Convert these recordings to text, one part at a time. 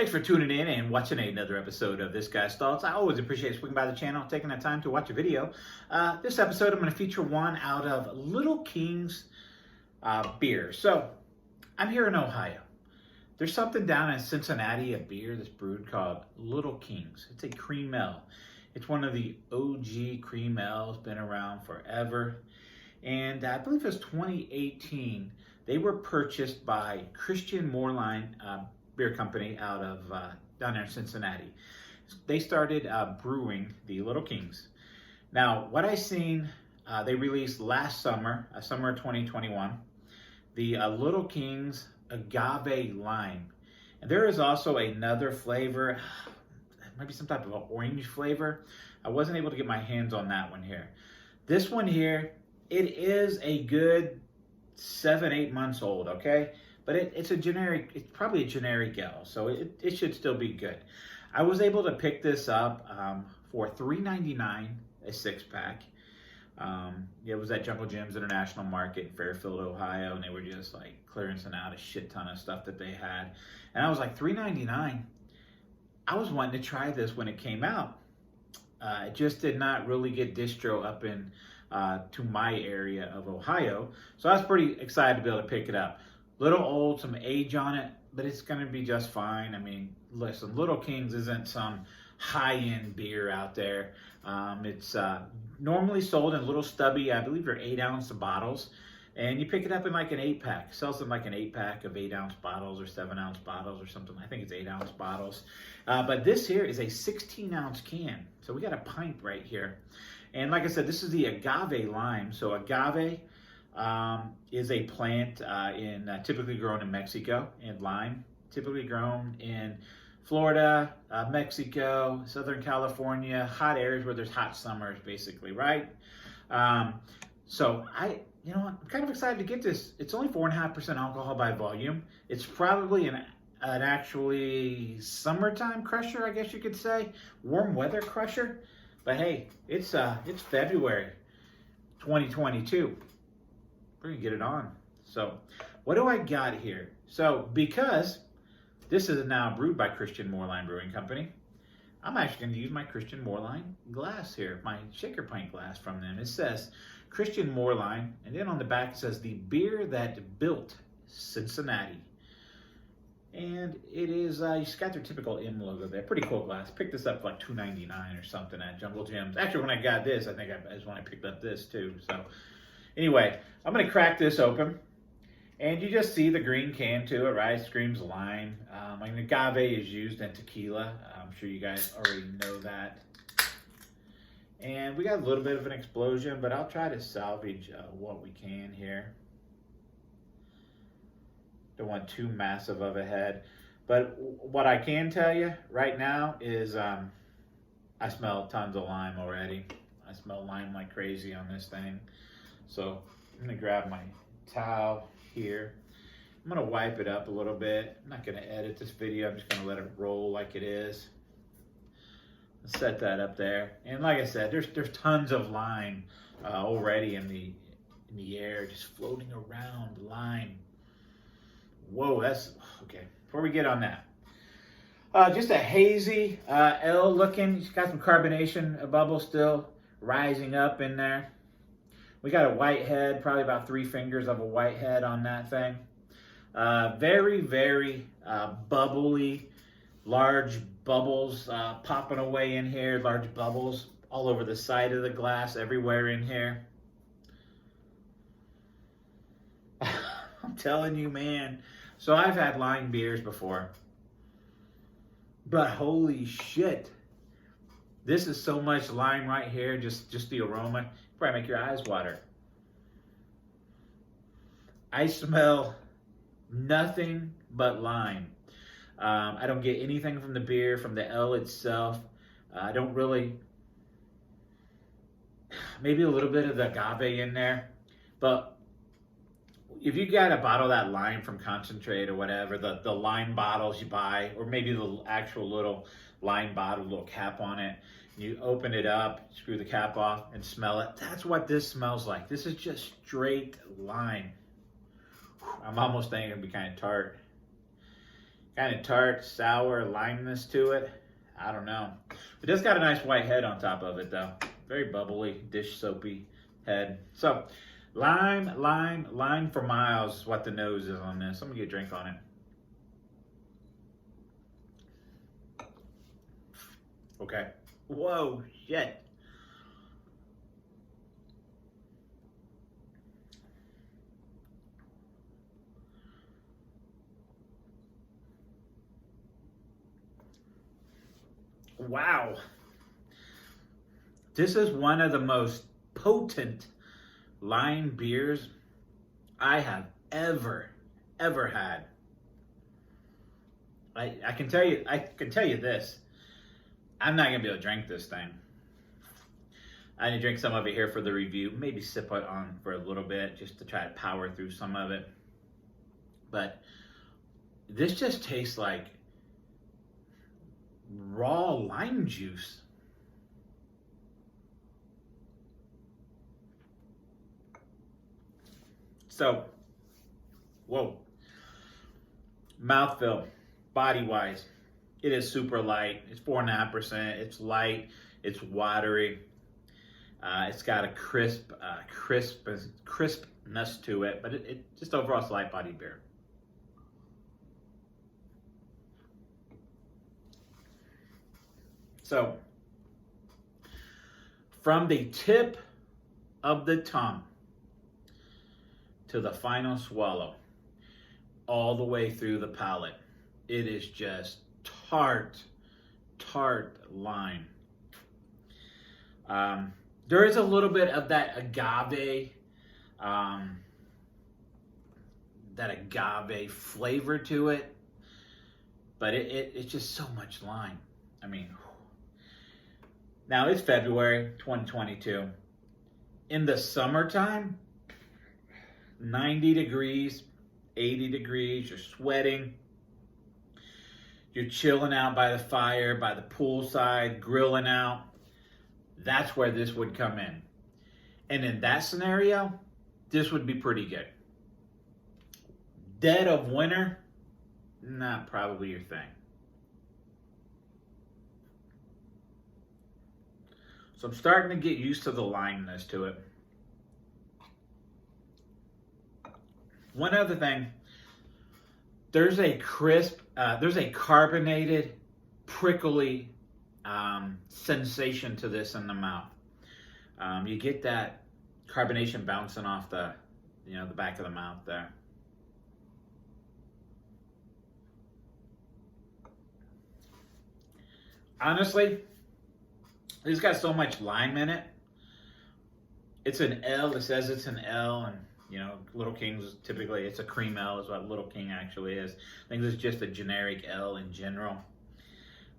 Thanks for tuning in and watching another episode of This Guy's Thoughts. I always appreciate swinging by the channel, taking the time to watch a video. This episode, I'm going to feature one out of Little Kings beer. So, I'm here in Ohio. There's something down in Cincinnati, a beer that's brewed called Little Kings. It's a cream ale. It's one of the OG cream ales, been around forever. And I believe it was 2018. They were purchased by Christian Moerlein beer company out of down there in Cincinnati. They started brewing the Little Kings. Now, what I seen, they released last summer, summer of 2021, the Little Kings Agave Lime. And there is also another flavor, maybe some type of an orange flavor. I wasn't able to get my hands on that one here. This one here, it is a good 7-8 months old, okay? But it's a generic, it's probably a generic ale, so it should still be good. I was able to pick this up for $3.99 a 6-pack. It was at Jungle Jim's International Market in Fairfield, Ohio, and they were just like clearancing out a shit ton of stuff that they had. And I was like, $3.99? I was wanting to try this when it came out. It just did not really get distro up in to my area of Ohio, so I was pretty excited to be able to pick it up. Little old, some age on it, but it's going to be just fine. I mean, listen, Little Kings isn't some high-end beer out there. It's normally sold in little stubby, I believe they're 8-ounce bottles, and you pick it up in like an 8-pack. It sells them like an 8-pack of 8-ounce bottles or 7-ounce bottles or something. I think it's 8-ounce bottles. But this here is a 16-ounce can, so we got a pint right here. And like I said, this is the agave lime. So agave is a plant typically grown in Mexico, and lime typically grown in Florida, Mexico, Southern California, hot areas where there's hot summers, basically, right? So I'm kind of excited to get this. It's only 4.5% alcohol by volume. It's probably an actually summertime crusher, I guess you could say, warm weather crusher. But hey, it's February 2022. We're gonna get it on. So what do I got here? So because this is now brewed by Christian Moerlein Brewing Company, I'm actually gonna use my Christian Moerlein glass here, my shaker pint glass from them. It says Christian Moerlein, and then on the back it says the beer that built Cincinnati. And it is, you just got their typical M logo there. Pretty cool glass. Picked this up for like $2.99 or something at Jungle Jim's. Actually, when I got this, I think that's when I picked up this too. So anyway, I'm going to crack this open. And you just see the green can to it, right? It screams lime. Agave is used in tequila. I'm sure you guys already know that. And we got a little bit of an explosion, but I'll try to salvage what we can here. Don't want too massive of a head. But what I can tell you right now is I smell tons of lime already. I smell lime like crazy on this thing. So I'm going to grab my towel here. I'm going to wipe it up a little bit. I'm not going to edit this video. I'm just going to let it roll like it is. Set that up there. And like I said, there's tons of lime already in the air, just floating around lime. Whoa, that's okay. Before we get on that, just a hazy ale looking. It's got some carbonation bubbles still rising up in there. We got a white head, probably about 3 fingers of a white head on that thing. Very, very bubbly, large bubbles popping away in here. Large bubbles all over the side of the glass, everywhere in here. I'm telling you, man. So I've had lime beers before, but holy shit, this is so much lime right here. Just the aroma, probably make your eyes water. I smell nothing but lime. I don't get anything from the beer, from the ale itself. I don't really, maybe a little bit of the agave in there, but if you got a bottle of that lime from concentrate or whatever, the lime bottles you buy, or maybe the actual little lime bottle, little cap on it, you open it up, screw the cap off, and smell it. That's what this smells like. This is just straight lime. I'm almost thinking it'd be kind of tart. Kind of tart, sour, limeness to it. I don't know. It does got a nice white head on top of it though. Very bubbly, dish soapy head. So, lime for miles is what the nose is on this. I'm gonna get a drink on it. Okay. Whoa, shit. Wow. This is one of the most potent lime beers I have ever had. I can tell you this. I'm not gonna be able to drink this thing. I need to drink some of it here for the review. Maybe sip it on for a little bit just to try to power through some of it. But this just tastes like raw lime juice. So, whoa. Mouthfeel, body-wise, it is super light. It's 4.5%. It's light. It's watery. It's got a crispness to it, but it just overall it's a light body beer. So, from the tip of the tongue to the final swallow, all the way through the palate, it is just tart lime. There is a little bit of that agave flavor to it, but it's just so much lime. I mean, now it's February 2022. In the summertime, 90 degrees, 80 degrees, you're sweating. You're chilling out by the fire, by the poolside, grilling out. That's where this would come in. And in that scenario, this would be pretty good. Dead of winter, not probably your thing. So I'm starting to get used to the limeness to it. One other thing, there's a carbonated, prickly sensation to this in the mouth. You get that carbonation bouncing off the back of the mouth there. Honestly, it's got so much lime in it. It's an L. It says it's an L, and Little Kings typically it's a cream L is what Little King actually is. I think this is just a generic L in general.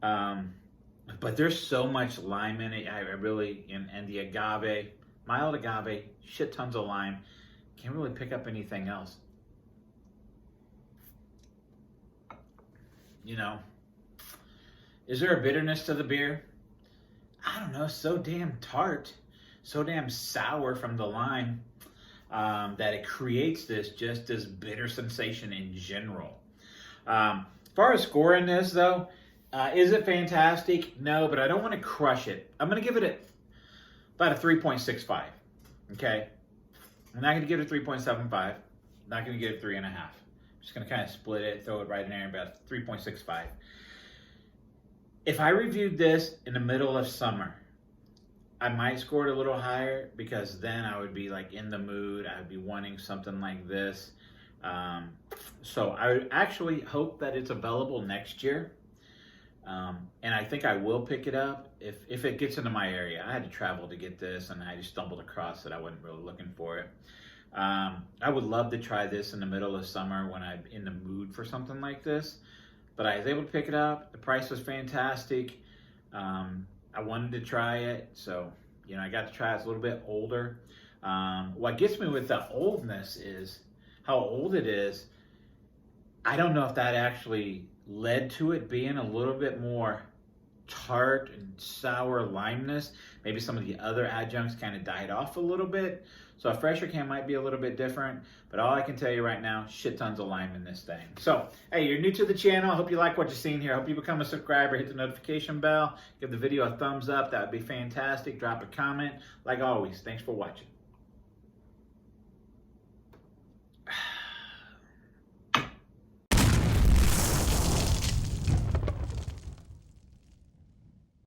But there's so much lime in it. I really and the agave, mild agave, shit tons of lime. Can't really pick up anything else. Is there a bitterness to the beer? I don't know. So damn tart, so damn sour from the lime. That it creates this bitter sensation in general. As far as scoring this though, is it fantastic? No, but I don't want to crush it. I'm going to give it about a 3.65. Okay? I'm not going to give it a 3.75. I'm not going to give it 3.5. I'm just going to kind of split it, throw it right in there, about 3.65. If I reviewed this in the middle of summer, I might score it a little higher because then I would be like in the mood. I would be wanting something like this. So I actually hope that it's available next year. And I think I will pick it up if it gets into my area. I had to travel to get this and I just stumbled across it. I wasn't really looking for it. I would love to try this in the middle of summer when I'm in the mood for something like this. But I was able to pick it up. The price was fantastic. I wanted to try it, so I got to try it. It's a little bit older. What gets me with the oldness is how old it is. I don't know if that actually led to it being a little bit more tart and sour limeness. Maybe some of the other adjuncts kind of died off a little bit. So a fresher can might be a little bit different, but all I can tell you right now, shit tons of lime in this thing. So, hey, you're new to the channel. I hope you like what you're seeing here. I hope you become a subscriber, hit the notification bell, give the video a thumbs up. That would be fantastic. Drop a comment. Like always, thanks for watching.